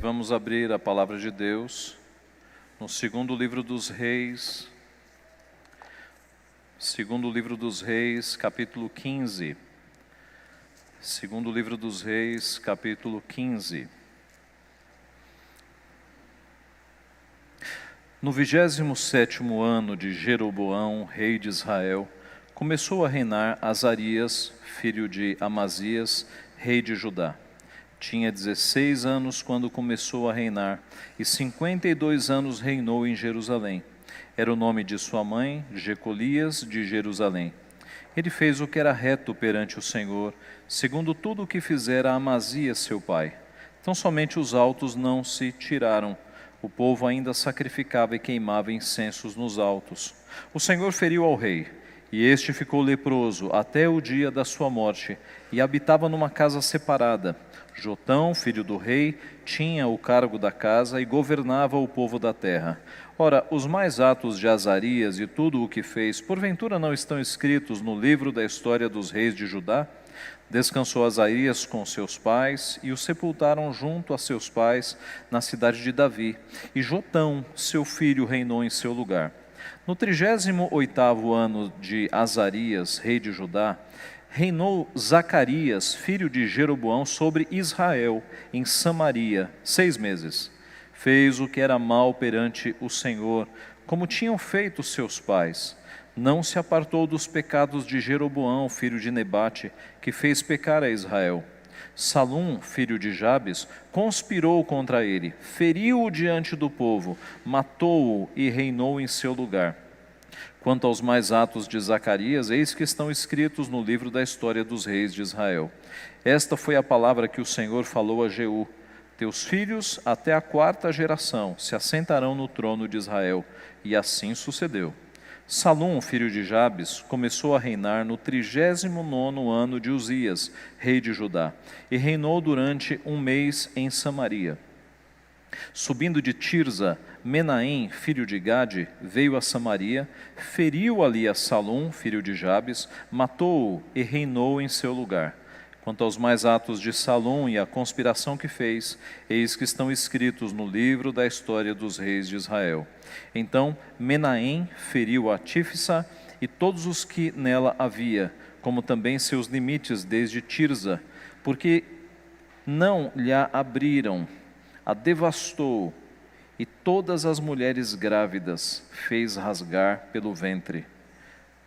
vamos abrir a palavra de Deus no segundo livro dos Reis, capítulo 15. Segundo livro dos Reis, capítulo 15. No 27º ano de Jeroboão, rei de Israel, começou a reinar Azarias, filho de Amazias, rei de Judá. Tinha 16 anos quando começou a reinar, e 52 anos reinou em Jerusalém. Era o nome de sua mãe, Jecolias de Jerusalém. Ele fez o que era reto perante o Senhor, segundo tudo o que fizera Amazias seu pai. Tão somente os altos não se tiraram. O povo ainda sacrificava e queimava incensos nos altos. O Senhor feriu ao rei, e este ficou leproso até o dia da sua morte, e habitava numa casa separada. Jotão, filho do rei, tinha o cargo da casa e governava o povo da terra. Ora, os mais atos de Azarias e tudo o que fez, porventura não estão escritos no livro da história dos reis de Judá? Descansou Azarias com seus pais, e o sepultaram junto a seus pais na cidade de Davi. E Jotão, seu filho, reinou em seu lugar. No 38º ano de Azarias, rei de Judá, reinou Zacarias, filho de Jeroboão, sobre Israel, em Samaria, 6 meses. Fez o que era mal perante o Senhor, como tinham feito seus pais. Não se apartou dos pecados de Jeroboão, filho de Nebate, que fez pecar a Israel. Salum, filho de Jabes, conspirou contra ele, feriu-o diante do povo, matou-o e reinou em seu lugar. Quanto aos mais atos de Zacarias, eis que estão escritos no livro da história dos reis de Israel. Esta foi a palavra que o Senhor falou a Jeú: teus filhos até a 4ª geração se assentarão no trono de Israel. E assim sucedeu. Salum, filho de Jabes, começou a reinar no 39º ano de Uzias, rei de Judá, e reinou durante 1 mês em Samaria. Subindo de Tirza, Menahem, filho de Gade, veio a Samaria, feriu ali a Salum, filho de Jabes, matou-o e reinou em seu lugar. Quanto aos mais atos de Salum e a conspiração que fez, eis que estão escritos no livro da história dos reis de Israel. Então Menahem feriu a Tífisa e todos os que nela havia, como também seus limites desde Tirza, porque não lhe abriram, a devastou, e todas as mulheres grávidas fez rasgar pelo ventre.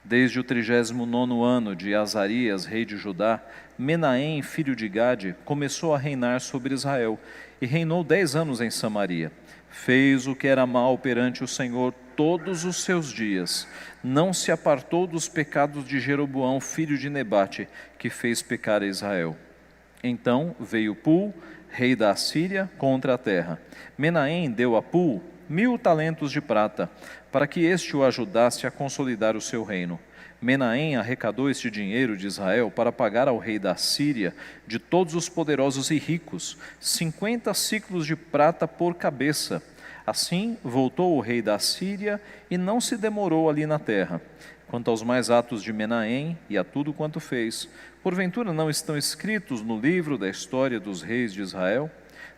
Desde o 39º ano de Azarias, rei de Judá, Menahem, filho de Gade, começou a reinar sobre Israel, e reinou 10 anos em Samaria. Fez o que era mal perante o Senhor todos os seus dias. Não se apartou dos pecados de Jeroboão, filho de Nebate, que fez pecar a Israel. Então veio Pul, rei da Assíria, contra a terra. Menahem deu a Pul 1000 talentos de prata, para que este o ajudasse a consolidar o seu reino. Menahem arrecadou este dinheiro de Israel para pagar ao rei da Síria, de todos os poderosos e ricos, 50 siclos de prata por cabeça. Assim voltou o rei da Síria e não se demorou ali na terra. Quanto aos mais atos de Menahem e a tudo quanto fez, porventura não estão escritos no livro da história dos reis de Israel?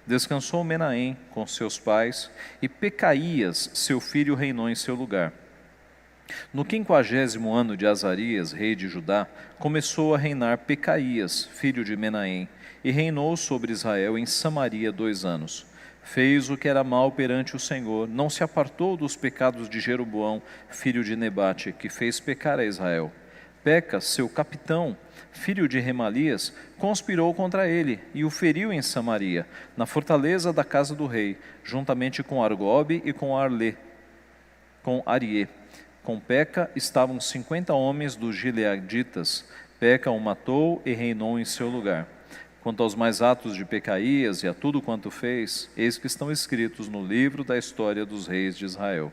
Descansou Menahem com seus pais, e Pecaías, seu filho, reinou em seu lugar. No 50º ano de Azarias, rei de Judá, começou a reinar Pecaías, filho de Menahem, e reinou sobre Israel em Samaria 2 anos. Fez o que era mal perante o Senhor, não se apartou dos pecados de Jeroboão, filho de Nebate, que fez pecar a Israel. Peca, seu capitão, filho de Remalias, conspirou contra ele e o feriu em Samaria, na fortaleza da casa do rei, juntamente com Argobe e com Arie. Com Peca estavam 50 homens dos gileaditas. Peca o matou e reinou em seu lugar. Quanto aos mais atos de Pecaías e a tudo quanto fez, eis que estão escritos no livro da história dos reis de Israel.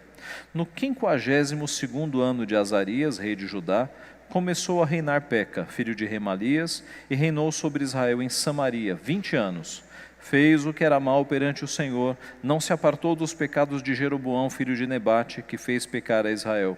No 52º ano de Azarias, rei de Judá, começou a reinar Peca, filho de Remalias, e reinou sobre Israel em Samaria 20 anos. Fez o que era mal perante o Senhor, não se apartou dos pecados de Jeroboão, filho de Nebate, que fez pecar a Israel.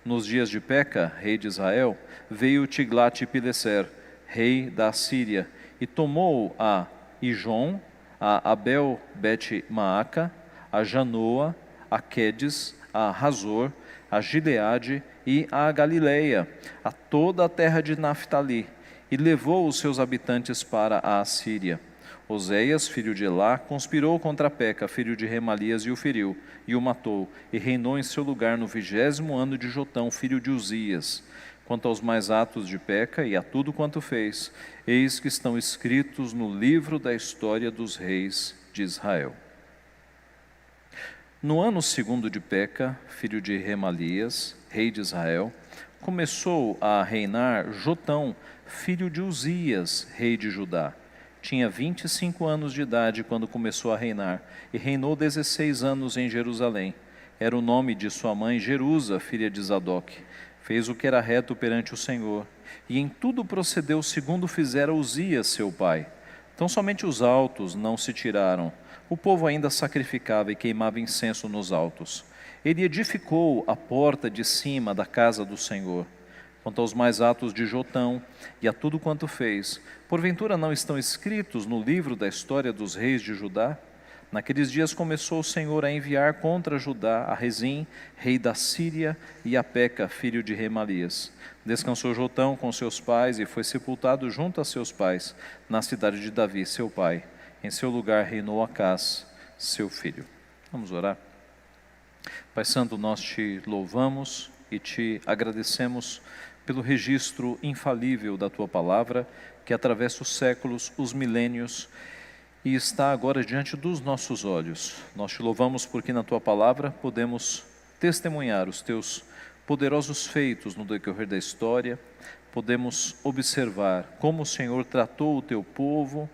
Nos dias de Peca, rei de Israel, veio Tiglat-Pileser, rei da Assíria, e tomou a Ijon, a Abel-Bet-Maaca, a Janoa, a Quedes, a Razor, a Gileade e a Galileia, a toda a terra de Naftali, e levou os seus habitantes para a Assíria. Oséias, filho de Elá, conspirou contra Peca, filho de Remalias, e o feriu, e o matou, e reinou em seu lugar no 20º ano de Jotão, filho de Uzias. Quanto aos mais atos de Peca e a tudo quanto fez, eis que estão escritos no livro da história dos reis de Israel. No ano segundo de Peca, filho de Remalias, rei de Israel, começou a reinar Jotão, filho de Uzias, rei de Judá. Tinha 25 anos de idade quando começou a reinar, e reinou 16 anos em Jerusalém. Era o nome de sua mãe Jerusa, filha de Zadok. Fez o que era reto perante o Senhor, e em tudo procedeu segundo fizera Uzias, seu pai. Tão somente os altos não se tiraram. O povo ainda sacrificava e queimava incenso nos altos. Ele edificou a porta de cima da casa do Senhor. Quanto aos mais atos de Jotão e a tudo quanto fez, porventura não estão escritos no livro da história dos reis de Judá? Naqueles dias começou o Senhor a enviar contra Judá a Rezim, rei da Síria, e a Peca, filho de Remalias. Descansou Jotão com seus pais e foi sepultado junto a seus pais, na cidade de Davi, seu pai. Em seu lugar reinou Acás, seu filho. Vamos orar. Pai Santo, nós te louvamos e te agradecemos pelo registro infalível da Tua Palavra, que atravessa os séculos, os milênios, e está agora diante dos nossos olhos. Nós te louvamos porque na Tua Palavra podemos testemunhar os Teus poderosos feitos no decorrer da história, podemos observar como o Senhor tratou o Teu povo,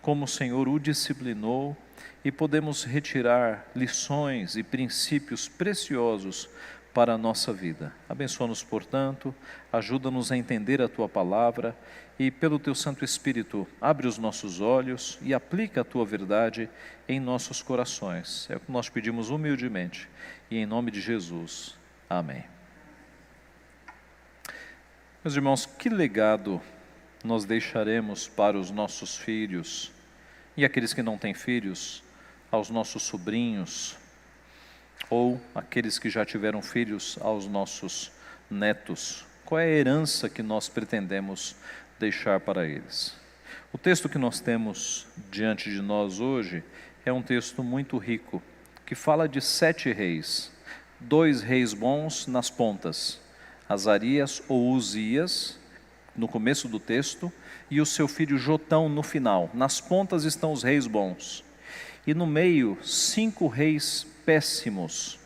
como o Senhor o disciplinou, e podemos retirar lições e princípios preciosos para a nossa vida. Abençoa-nos, portanto, ajuda-nos a entender a Tua Palavra e, pelo Teu Santo Espírito, abre os nossos olhos e aplica a Tua verdade em nossos corações. É o que nós pedimos humildemente e em nome de Jesus. Amém. Meus irmãos, que legado nós deixaremos para os nossos filhos e aqueles que não têm filhos, aos nossos sobrinhos, ou aqueles que já tiveram filhos, aos nossos netos? Qual é a herança que nós pretendemos deixar para eles? O texto que nós temos diante de nós hoje é um texto muito rico, que fala de 7 reis, 2 reis bons nas pontas, Azarias ou Uzias, no começo do texto, e o seu filho Jotão no final. Nas pontas estão os reis bons, e no meio 5 reis péssimos.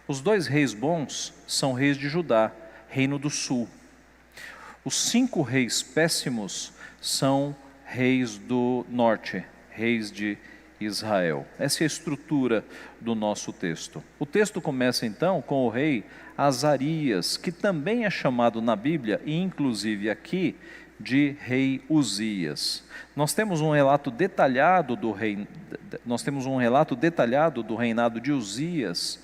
Os 2 reis bons são reis de Judá, reino do sul. Os 5 reis péssimos são reis do norte, reis de Israel. Essa é a estrutura do nosso texto. O texto começa então com o rei Azarias, que também é chamado na Bíblia, e inclusive aqui, de rei Uzias. Nós temos um relato detalhado do reinado de Uzias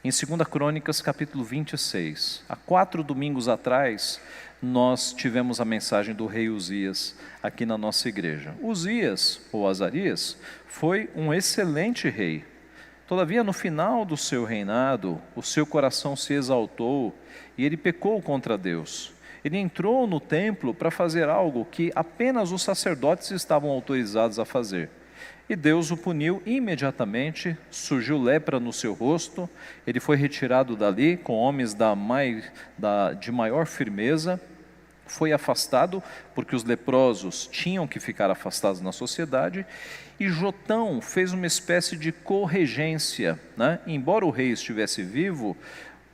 em 2 Crônicas, capítulo 26. Há 4 domingos atrás, nós tivemos a mensagem do rei Uzias aqui na nossa igreja. Uzias, ou Azarias, foi um excelente rei. Todavia, no final do seu reinado, o seu coração se exaltou e ele pecou contra Deus. Ele entrou no templo para fazer algo que apenas os sacerdotes estavam autorizados a fazer. E Deus o puniu imediatamente, surgiu lepra no seu rosto, ele foi retirado dali com homens de maior firmeza, foi afastado, porque os leprosos tinham que ficar afastados na sociedade, e Jotão fez uma espécie de corregência, né? Embora o rei estivesse vivo,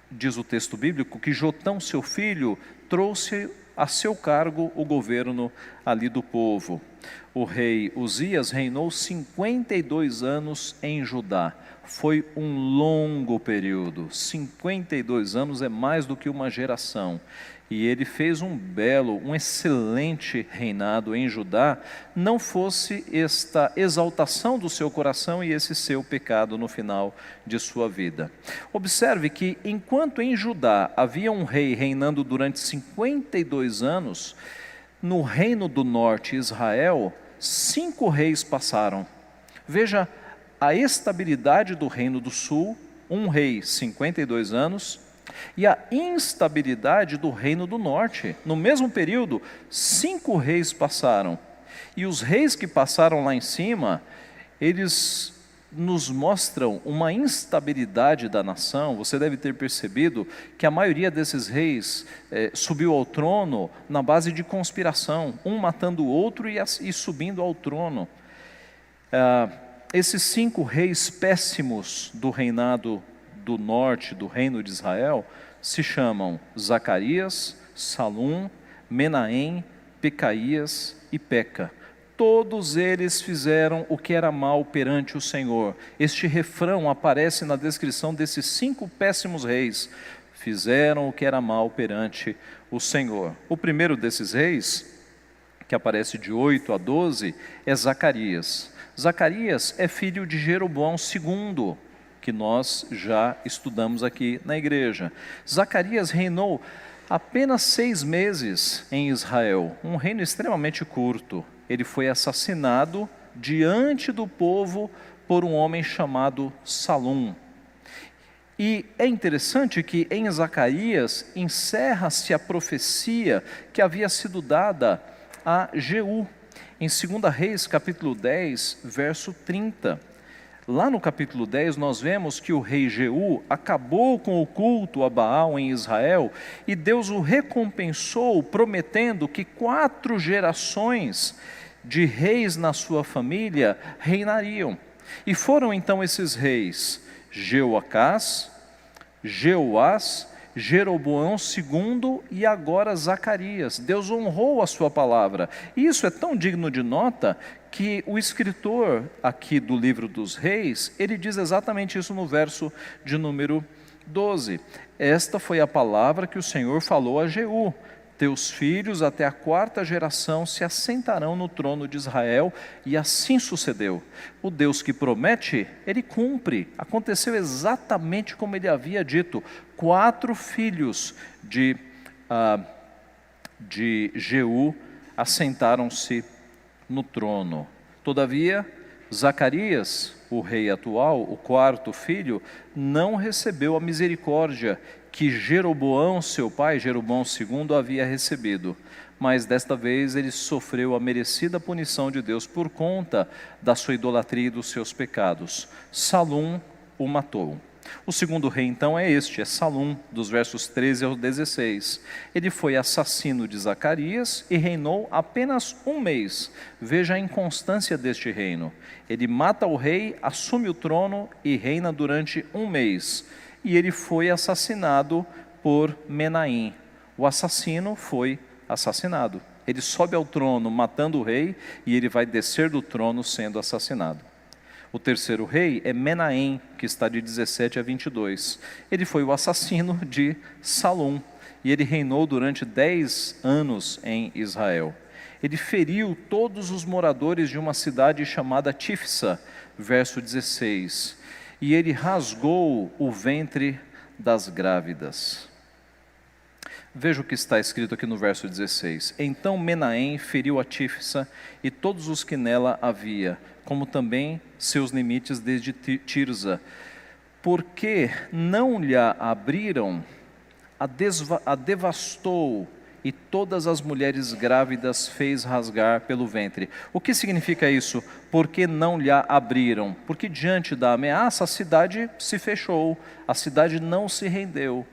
diz o texto bíblico, que Jotão, seu filho, trouxe a seu cargo o governo ali do povo. O rei Uzias reinou 52 anos em Judá. Foi um longo período, 52 anos é mais do que uma geração. E ele fez um excelente reinado em Judá, não fosse esta exaltação do seu coração e esse seu pecado no final de sua vida. Observe que enquanto em Judá havia um rei reinando durante 52 anos, no reino do norte, Israel, 5 reis passaram. Veja a estabilidade do reino do sul, um rei, 52 anos, e a instabilidade do reino do norte. No mesmo período, 5 reis passaram. E os reis que passaram lá em cima, eles nos mostram uma instabilidade da nação. Você deve ter percebido que a maioria desses reis subiu ao trono na base de conspiração, um matando o outro e subindo ao trono. Esses 5 reis péssimos do reinado do norte, do reino de Israel, se chamam Zacarias, Salum, Menahem, Pecaías e Peca. Todos eles fizeram o que era mal perante o Senhor. Este refrão aparece na descrição desses 5 péssimos reis. Fizeram o que era mal perante o Senhor. O primeiro desses reis, que aparece de 8 a 12, é Zacarias. Zacarias é filho de Jeroboão II, que nós já estudamos aqui na igreja. Zacarias reinou apenas 6 meses em Israel, um reino extremamente curto. Ele foi assassinado diante do povo por um homem chamado Salum. E é interessante que em Zacarias encerra-se a profecia que havia sido dada a Jeú, em 2 Reis, capítulo 10, verso 30. Lá no capítulo 10 nós vemos que o rei Jeú acabou com o culto a Baal em Israel e Deus o recompensou prometendo que 4 gerações de reis na sua família reinariam. E foram então esses reis Jeoacás, Jeoás, Jeroboão II e agora Zacarias. Deus honrou a sua palavra. E isso é tão digno de nota que o escritor aqui do livro dos reis, ele diz exatamente isso no verso de número 12. Esta foi a palavra que o Senhor falou a Jeú: teus filhos até a 4ª geração se assentarão no trono de Israel, e assim sucedeu. O Deus que promete, ele cumpre. Aconteceu exatamente como ele havia dito. 4 filhos de Jeú assentaram-se no trono. Todavia, Zacarias, o rei atual, o 4º filho, não recebeu a misericórdia que Jeroboão, seu pai, Jeroboão II, havia recebido. Mas desta vez ele sofreu a merecida punição de Deus por conta da sua idolatria e dos seus pecados. Salum o matou. O segundo rei então é Salum, dos versos 13 ao 16. Ele foi assassino de Zacarias e reinou apenas 1 mês. Veja a inconstância deste reino. Ele mata o rei, assume o trono e reina durante 1 mês. E ele foi assassinado por Menahem. O assassino foi assassinado. Ele sobe ao trono matando o rei e ele vai descer do trono sendo assassinado. O terceiro rei é Menahem, que está de 17 a 22. Ele foi o assassino de Salum e ele reinou durante 10 anos em Israel. Ele feriu todos os moradores de uma cidade chamada Tifsa, verso 16. E ele rasgou o ventre das grávidas. Veja o que está escrito aqui no verso 16. Então Menahem feriu a Tifsa e todos os que nela havia, como também seus limites desde Tirza, porque não lhe abriram, a devastou, e todas as mulheres grávidas fez rasgar pelo ventre. O que significa isso? Porque não lhe abriram? Porque diante da ameaça a cidade se fechou, a cidade não se rendeu.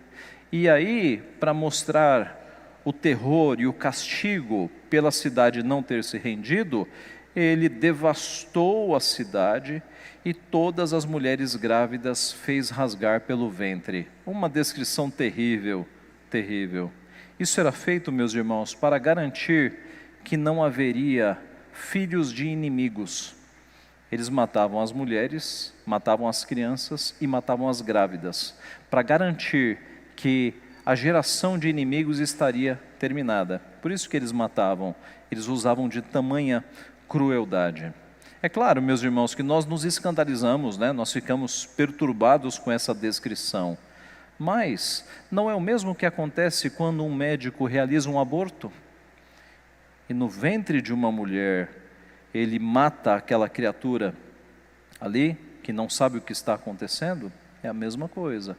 E aí, para mostrar o terror e o castigo pela cidade não ter se rendido, ele devastou a cidade e todas as mulheres grávidas fez rasgar pelo ventre. Uma descrição terrível, terrível. Isso era feito, meus irmãos, para garantir que não haveria filhos de inimigos. Eles matavam as mulheres, matavam as crianças e matavam as grávidas, para garantir que a geração de inimigos estaria terminada. Por isso que eles matavam, eles usavam de tamanha crueldade. É claro, meus irmãos, que nós nos escandalizamos, né? Nós ficamos perturbados com essa descrição. Mas não é o mesmo que acontece quando um médico realiza um aborto e no ventre de uma mulher ele mata aquela criatura ali, que não sabe o que está acontecendo, é a mesma coisa.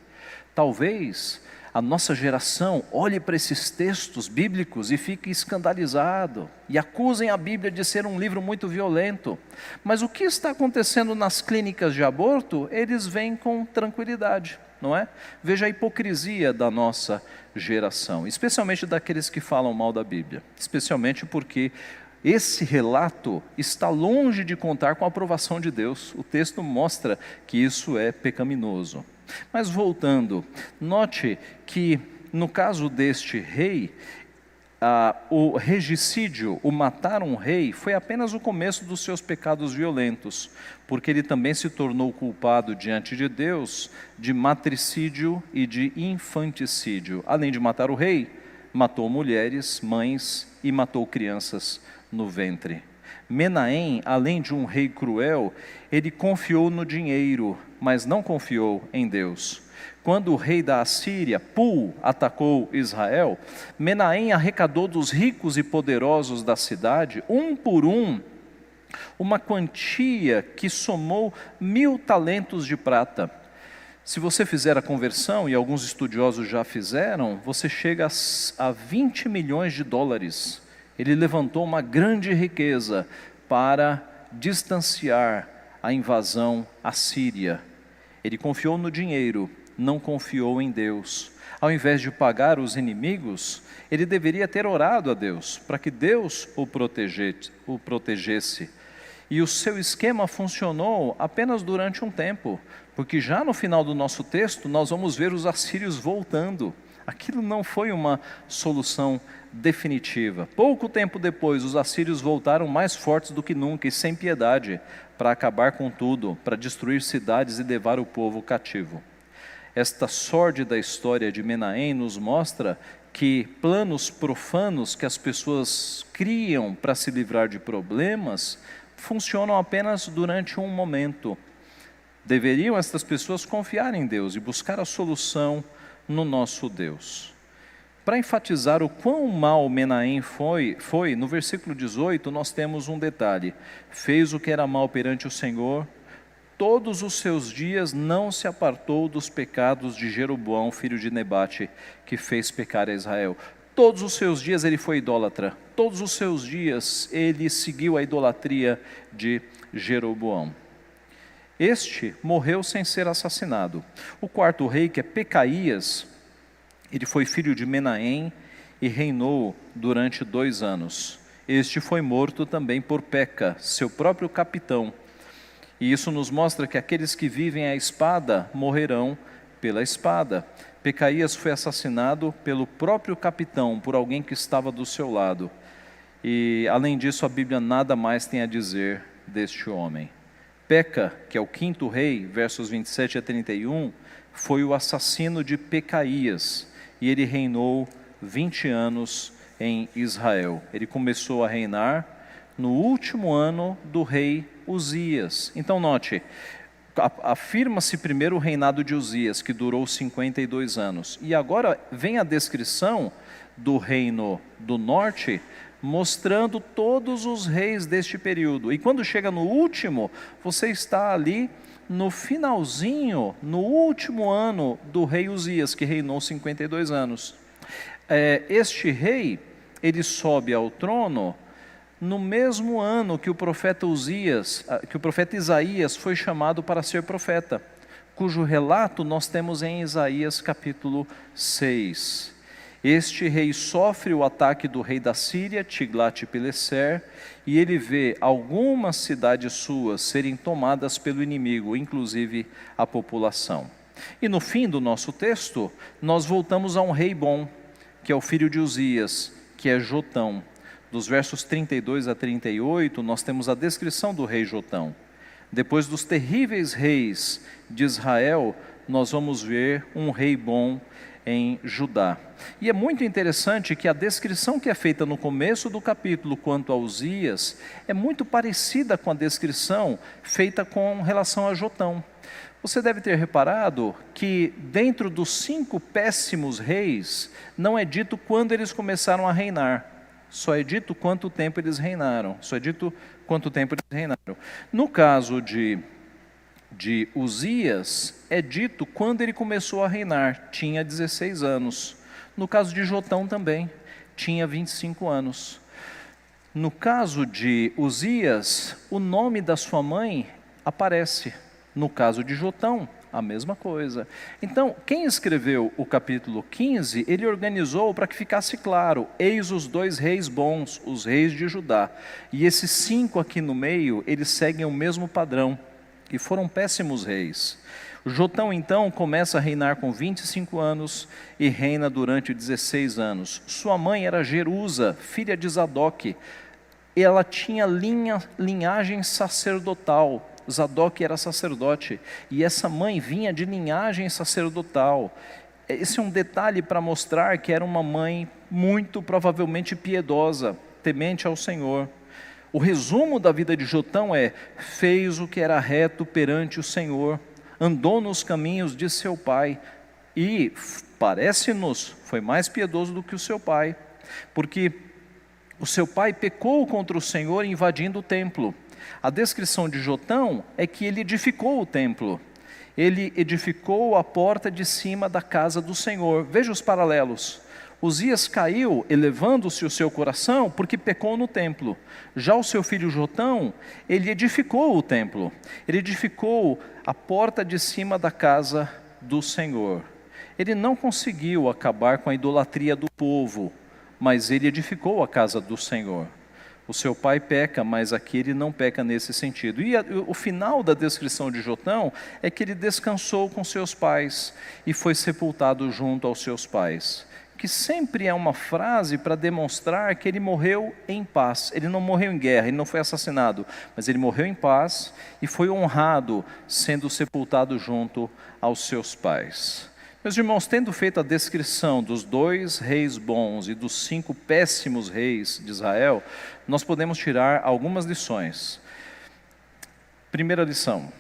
Talvez a nossa geração olhe para esses textos bíblicos e fique escandalizado, e acusem a Bíblia de ser um livro muito violento. Mas o que está acontecendo nas clínicas de aborto, eles veem com tranquilidade, não é? Veja a hipocrisia da nossa geração, especialmente daqueles que falam mal da Bíblia, especialmente porque esse relato está longe de contar com a aprovação de Deus. O texto mostra que isso é pecaminoso. Mas voltando, note que no caso deste rei, o regicídio, o matar um rei, foi apenas o começo dos seus pecados violentos, porque ele também se tornou culpado diante de Deus de matricídio e de infanticídio. Além de matar o rei, matou mulheres, mães e matou crianças no ventre. Menahem, além de um rei cruel, ele confiou no dinheiro, mas não confiou em Deus. Quando o rei da Assíria, Pul, atacou Israel, Menahem arrecadou dos ricos e poderosos da cidade, um por um, uma quantia que somou 1000 talentos de prata. Se você fizer a conversão, e alguns estudiosos já fizeram, você chega a 20 milhões de dólares. Ele levantou uma grande riqueza para distanciar a invasão assíria. Ele confiou no dinheiro, não confiou em Deus. Ao invés de pagar os inimigos, ele deveria ter orado a Deus, para que Deus o protegesse. E o seu esquema funcionou apenas durante um tempo, porque já no final do nosso texto, nós vamos ver os assírios voltando. Aquilo não foi uma solução definitiva. Pouco tempo depois, os assírios voltaram mais fortes do que nunca e sem piedade, para acabar com tudo, para destruir cidades e levar o povo cativo. Esta sórdida história de Menahem nos mostra que planos profanos que as pessoas criam para se livrar de problemas funcionam apenas durante um momento. Deveriam estas pessoas confiar em Deus e buscar a solução no nosso Deus. Para enfatizar o quão mal Menahem foi, no versículo 18 nós temos um detalhe: fez o que era mal perante o Senhor, todos os seus dias não se apartou dos pecados de Jeroboão, filho de Nebate, que fez pecar a Israel. Todos os seus dias ele foi idólatra, todos os seus dias ele seguiu a idolatria de Jeroboão. Este morreu sem ser assassinado. O quarto rei, que é Pecaías, ele foi filho de Menahem e reinou durante 2 anos. Este foi morto também por Peca, seu próprio capitão. E isso nos mostra que aqueles que vivem a espada morrerão pela espada. Pecaías foi assassinado pelo próprio capitão, por alguém que estava do seu lado. E além disso, a Bíblia nada mais tem a dizer deste homem. Peca, que é o quinto rei, versos 27 a 31, foi o assassino de Pecaías, e ele reinou 20 anos em Israel. Ele começou a reinar no último ano do rei Uzias. Então note, afirma-se primeiro o reinado de Uzias, que durou 52 anos. E agora vem a descrição do reino do norte, mostrando todos os reis deste período. E quando chega no último, você está ali no finalzinho, no último ano do rei Uzias, que reinou 52 anos. Este rei, ele sobe ao trono no mesmo ano que o profeta Isaías foi chamado para ser profeta, cujo relato nós temos em Isaías capítulo 6. Este rei sofre o ataque do rei da Síria, Tiglat-Pileser, e ele vê algumas cidades suas serem tomadas pelo inimigo, inclusive a população. E no fim do nosso texto, nós voltamos a um rei bom, que é o filho de Uzias, que é Jotão. Dos versos 32 a 38, nós temos a descrição do rei Jotão. Depois dos terríveis reis de Israel, nós vamos ver um rei bom em Judá. E é muito interessante que a descrição que é feita no começo do capítulo quanto a Uzias é muito parecida com a descrição feita com relação a Jotão. Você deve ter reparado que dentro dos 5 péssimos reis, não é dito quando eles começaram a reinar, só é dito quanto tempo eles reinaram, No caso de de Uzias é dito quando ele começou a reinar, tinha 16 anos. No caso de Jotão também, tinha 25 anos. No caso de Uzias, o nome da sua mãe aparece. No caso de Jotão, a mesma coisa. Então, quem escreveu o capítulo 15, ele organizou para que ficasse claro: eis os 2 reis bons, os reis de Judá. E esses 5 aqui no meio, eles seguem o mesmo padrão, e foram péssimos reis. Jotão, então, começa a reinar com 25 anos e reina durante 16 anos. Sua mãe era Jerusa, filha de Zadok. Ela tinha linhagem sacerdotal. Zadok era sacerdote, e essa mãe vinha de linhagem sacerdotal. Esse é um detalhe para mostrar que era uma mãe muito provavelmente piedosa, temente ao Senhor. O resumo da vida de Jotão é: fez o que era reto perante o Senhor, andou nos caminhos de seu pai, e parece-nos, foi mais piedoso do que o seu pai, porque o seu pai pecou contra o Senhor invadindo o templo. A descrição de Jotão é que ele edificou o templo, ele edificou a porta de cima da casa do Senhor. Veja os paralelos. Uzias caiu, elevando-se o seu coração, porque pecou no templo. Já o seu filho Jotão, ele edificou o templo, ele edificou a porta de cima da casa do Senhor. Ele não conseguiu acabar com a idolatria do povo, mas ele edificou a casa do Senhor. O seu pai peca, mas aqui ele não peca nesse sentido. E o final da descrição de Jotão é que ele descansou com seus pais e foi sepultado junto aos seus pais, que sempre é uma frase para demonstrar que ele morreu em paz. Ele não morreu em guerra, ele não foi assassinado, mas ele morreu em paz e foi honrado, sendo sepultado junto aos seus pais. Meus irmãos, tendo feito a descrição dos 2 reis bons e dos 5 péssimos reis de Israel, nós podemos tirar algumas lições. Primeira lição: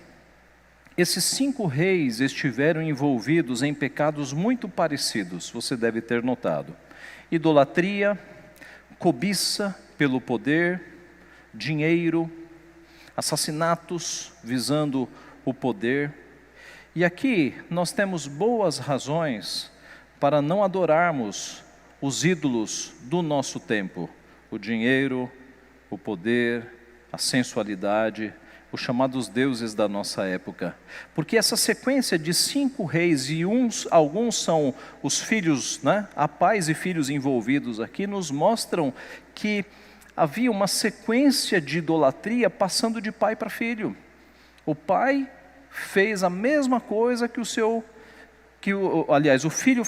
esses 5 reis estiveram envolvidos em pecados muito parecidos, você deve ter notado: idolatria, cobiça pelo poder, dinheiro, assassinatos visando o poder. E aqui nós temos boas razões para não adorarmos os ídolos do nosso tempo: o dinheiro, o poder, a sensualidade, os chamados deuses da nossa época. Porque essa sequência de 5 reis, e alguns são os filhos, há pais e filhos envolvidos aqui, nos mostram que havia uma sequência de idolatria passando de pai para filho. O pai fez a mesma coisa que o filho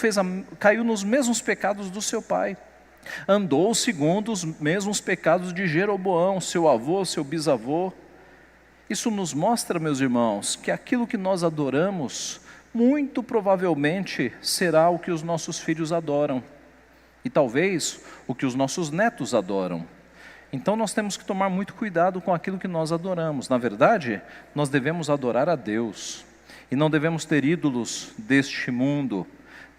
caiu nos mesmos pecados do seu pai. Andou segundo os mesmos pecados de Jeroboão, seu avô, seu bisavô. Isso nos mostra, meus irmãos, que aquilo que nós adoramos, muito provavelmente será o que os nossos filhos adoram. E talvez o que os nossos netos adoram. Então nós temos que tomar muito cuidado com aquilo que nós adoramos. Na verdade, nós devemos adorar a Deus, e não devemos ter ídolos deste mundo,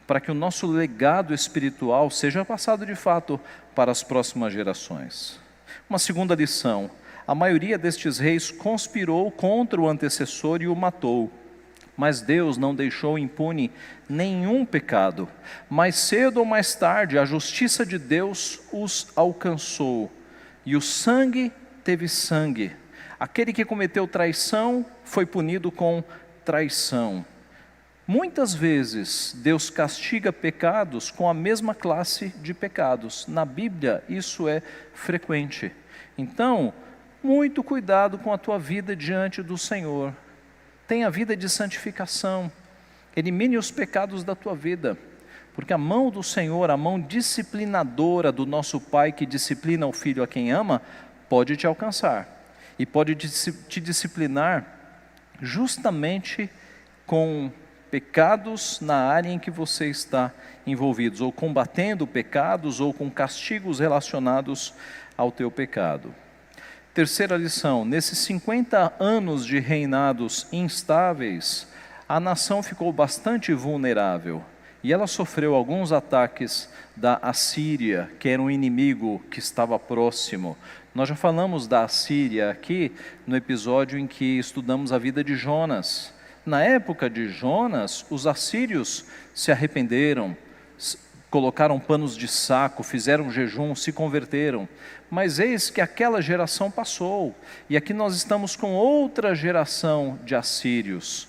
para que o nosso legado espiritual seja passado de fato para as próximas gerações. Uma segunda lição: a maioria destes reis conspirou contra o antecessor e o matou. Mas Deus não deixou impune nenhum pecado. Mais cedo ou mais tarde, a justiça de Deus os alcançou. E o sangue teve sangue. Aquele que cometeu traição foi punido com traição. Muitas vezes Deus castiga pecados com a mesma classe de pecados. Na Bíblia isso é frequente. Então, muito cuidado com a tua vida diante do Senhor. Tenha vida de santificação. Elimine os pecados da tua vida. Porque a mão do Senhor, a mão disciplinadora do nosso Pai que disciplina o filho a quem ama, pode te alcançar. E pode te disciplinar justamente com pecados na área em que você está envolvido, ou combatendo pecados, ou com castigos relacionados ao teu pecado. Terceira lição: nesses 50 anos de reinados instáveis, a nação ficou bastante vulnerável. E ela sofreu alguns ataques da Assíria, que era um inimigo que estava próximo. Nós já falamos da Assíria aqui no episódio em que estudamos a vida de Jonas. Na época de Jonas, os assírios se arrependeram, colocaram panos de saco, fizeram jejum, se converteram. Mas eis que aquela geração passou, e aqui nós estamos com outra geração de assírios,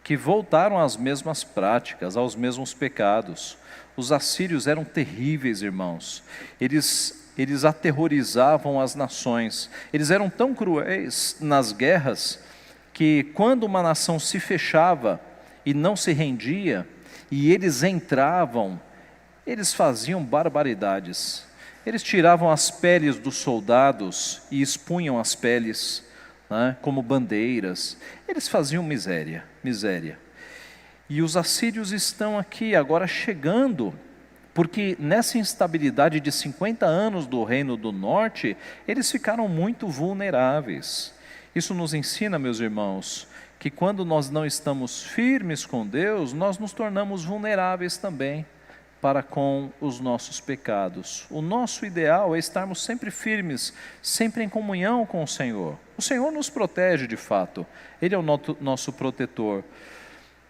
que voltaram às mesmas práticas, aos mesmos pecados. Os assírios eram terríveis, irmãos. Eles aterrorizavam as nações. Eles eram tão cruéis nas guerras que quando uma nação se fechava e não se rendia, e eles entravam, eles faziam barbaridades. Eles tiravam as peles dos soldados e expunham as peles, né, como bandeiras. Eles faziam miséria. E os assírios estão aqui agora chegando, porque nessa instabilidade de 50 anos do Reino do Norte, eles ficaram muito vulneráveis. Isso nos ensina, meus irmãos, que quando nós não estamos firmes com Deus, nós nos tornamos vulneráveis também para com os nossos pecados. O nosso ideal é estarmos sempre firmes, sempre em comunhão com o Senhor. O Senhor nos protege de fato, Ele é o nosso protetor.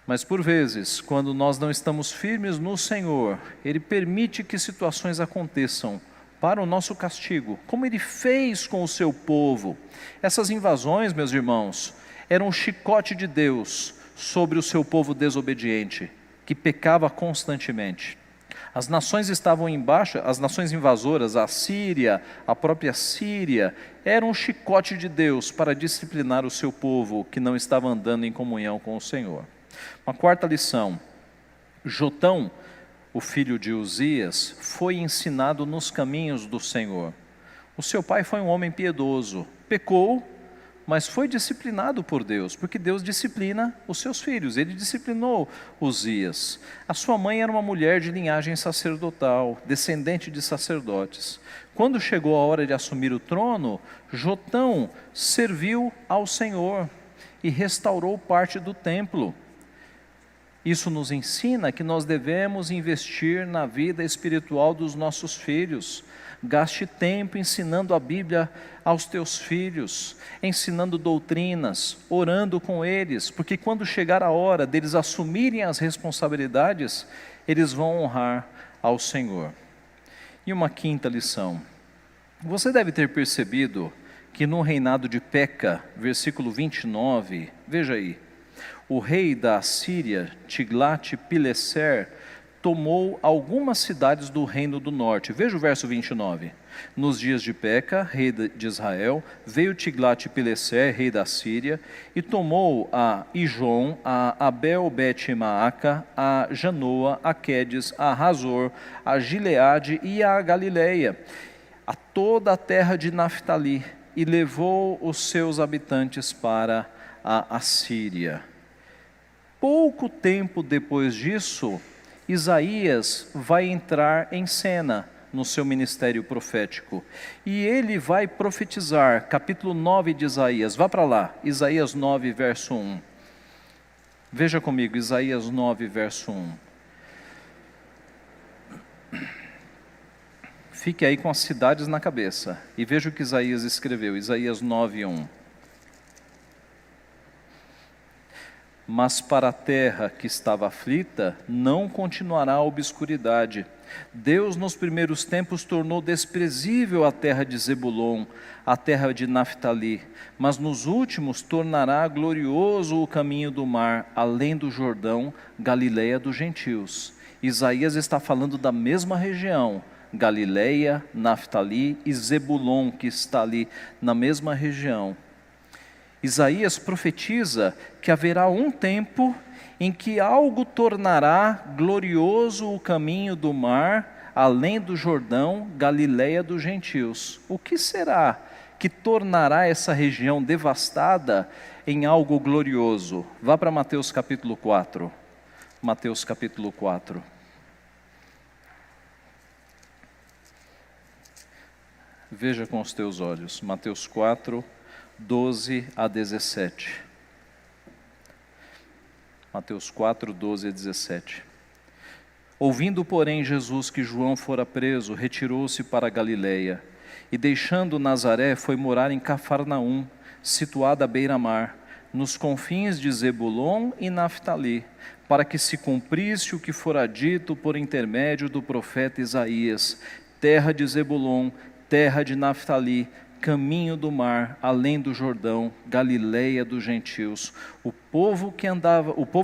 Mas por vezes, quando nós não estamos firmes no Senhor, Ele permite que situações aconteçam para o nosso castigo, como Ele fez com o seu povo. Essas invasões, meus irmãos, eram um chicote de Deus sobre o seu povo desobediente, que pecava constantemente. As nações estavam embaixo, as nações invasoras, a Síria, a própria Síria, eram um chicote de Deus para disciplinar o seu povo que não estava andando em comunhão com o Senhor. Uma quarta lição: Jotão, o filho de Uzias, foi ensinado nos caminhos do Senhor. O seu pai foi um homem piedoso, pecou, mas foi disciplinado por Deus, porque Deus disciplina os seus filhos. Ele disciplinou Uzias. A sua mãe era uma mulher de linhagem sacerdotal, descendente de sacerdotes. Quando chegou a hora de assumir o trono, Jotão serviu ao Senhor e restaurou parte do templo. Isso nos ensina que nós devemos investir na vida espiritual dos nossos filhos. Gaste tempo ensinando a Bíblia aos teus filhos, ensinando doutrinas, orando com eles, porque quando chegar a hora deles assumirem as responsabilidades, eles vão honrar ao Senhor. E uma quinta lição: você deve ter percebido que no reinado de Peca, versículo 29, veja aí, o rei da Assíria, Tiglat-Pileser, tomou algumas cidades do reino do norte. Veja o verso 29. Nos dias de Peca, rei de Israel, veio Tiglat-Pileser, rei da Síria, e tomou a Ijon, a Abel-Bet-Maaca, a Janoa, a Quedes, a Razor, a Gileade e a Galileia, a toda a terra de Naftali, e levou os seus habitantes para a Assíria. Pouco tempo depois disso, Isaías vai entrar em cena no seu ministério profético, e ele vai profetizar, capítulo 9 de Isaías, vá para lá, Isaías 9, verso 1, veja comigo, Isaías 9, verso 1, fique aí com as cidades na cabeça, e veja o que Isaías escreveu, Isaías 9, 1, mas para a terra que estava aflita, não continuará a obscuridade. Deus nos primeiros tempos tornou desprezível a terra de Zebulon, a terra de Naftali, mas nos últimos tornará glorioso o caminho do mar, além do Jordão, Galileia dos gentios. Isaías está falando da mesma região, Galileia, Naftali e Zebulon, que está ali na mesma região. Isaías profetiza que haverá um tempo em que algo tornará glorioso o caminho do mar, além do Jordão, Galileia dos gentios. O que será que tornará essa região devastada em algo glorioso? Vá para Mateus capítulo 4. Mateus capítulo 4. Veja com os teus olhos, Mateus 4, 12 a 17. Mateus 4, 12 a 17. Ouvindo, porém, Jesus que João fora preso, retirou-se para a Galileia, E deixando Nazaré, foi morar em Cafarnaum, situada à beira-mar, nos confins de Zebulon e Naftali, para que se cumprisse o que fora dito por intermédio do profeta Isaías: terra de Zebulon, terra de Naftali, caminho do mar, além do Jordão, Galileia dos gentios. O povo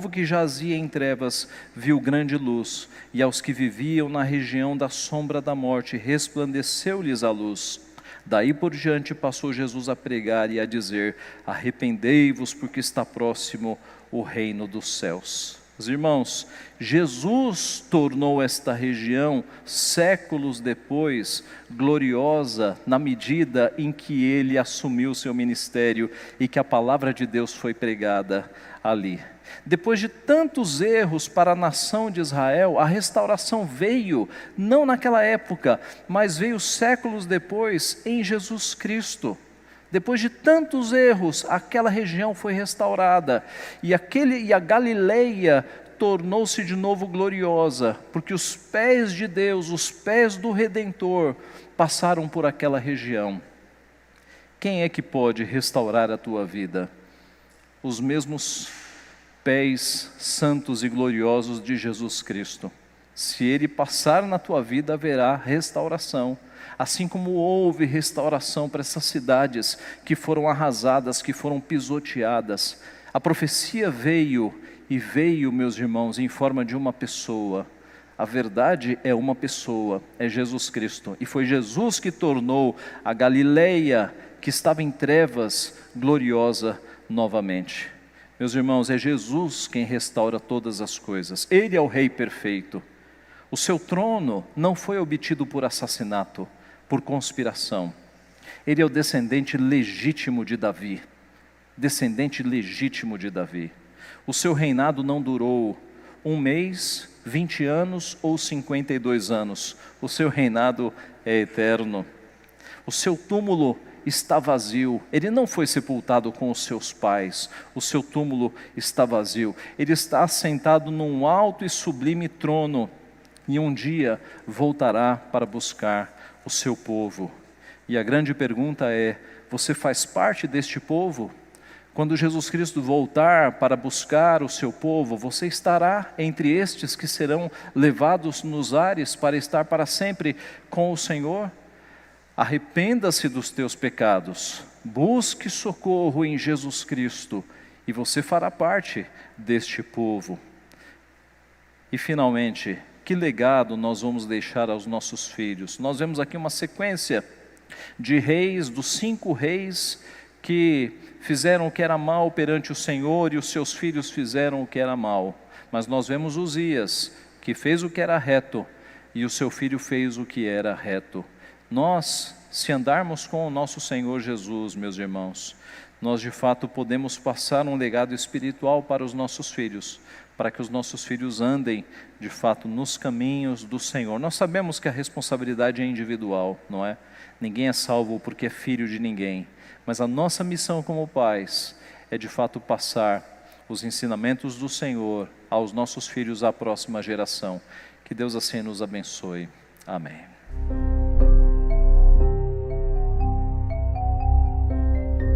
que jazia em trevas viu grande luz, e aos que viviam na região da sombra da morte resplandeceu-lhes a luz. Daí por diante passou Jesus a pregar e a dizer: arrependei-vos, porque está próximo o reino dos céus. Os irmãos, Jesus tornou esta região, séculos depois, gloriosa, na medida em que ele assumiu seu ministério e que a palavra de Deus foi pregada ali. Depois de tantos erros para a nação de Israel, a restauração veio, não naquela época, mas veio séculos depois, em Jesus Cristo. Depois de tantos erros, aquela região foi restaurada, e a Galileia tornou-se de novo gloriosa, porque os pés de Deus, os pés do Redentor, passaram por aquela região. Quem é que pode restaurar a tua vida? Os mesmos pés santos e gloriosos de Jesus Cristo. Se Ele passar na tua vida, haverá restauração. Assim como houve restauração para essas cidades que foram arrasadas, que foram pisoteadas. A profecia veio, e veio, meus irmãos, em forma de uma pessoa. A verdade é uma pessoa, é Jesus Cristo. E foi Jesus que tornou a Galileia, que estava em trevas, gloriosa novamente. Meus irmãos, é Jesus quem restaura todas as coisas. Ele é o Rei perfeito. O seu trono não foi obtido por assassinato, por conspiração. Ele é o descendente legítimo de Davi. Descendente legítimo de Davi. O seu reinado não durou 1 mês, 20 anos ou 52 anos. O seu reinado é eterno. O seu túmulo está vazio. Ele não foi sepultado com os seus pais. O seu túmulo está vazio. Ele está assentado num alto e sublime trono. E um dia voltará para buscar o seu povo. E a grande pergunta é: você faz parte deste povo? Quando Jesus Cristo voltar para buscar o seu povo, você estará entre estes que serão levados nos ares para estar para sempre com o Senhor? Arrependa-se dos teus pecados, busque socorro em Jesus Cristo, e você fará parte deste povo. E finalmente, que legado nós vamos deixar aos nossos filhos? Nós vemos aqui uma sequência de reis, dos 5 reis que fizeram o que era mal perante o Senhor, e os seus filhos fizeram o que era mal. Mas nós vemos Uzias, que fez o que era reto, e o seu filho fez o que era reto. Nós, se andarmos com o nosso Senhor Jesus, meus irmãos, nós de fato podemos passar um legado espiritual para os nossos filhos, para que os nossos filhos andem de fato nos caminhos do Senhor. Nós sabemos que a responsabilidade é individual, não é? Ninguém é salvo porque é filho de ninguém, mas a nossa missão como pais é de fato passar os ensinamentos do Senhor aos nossos filhos, à próxima geração. Que Deus assim nos abençoe. Amém.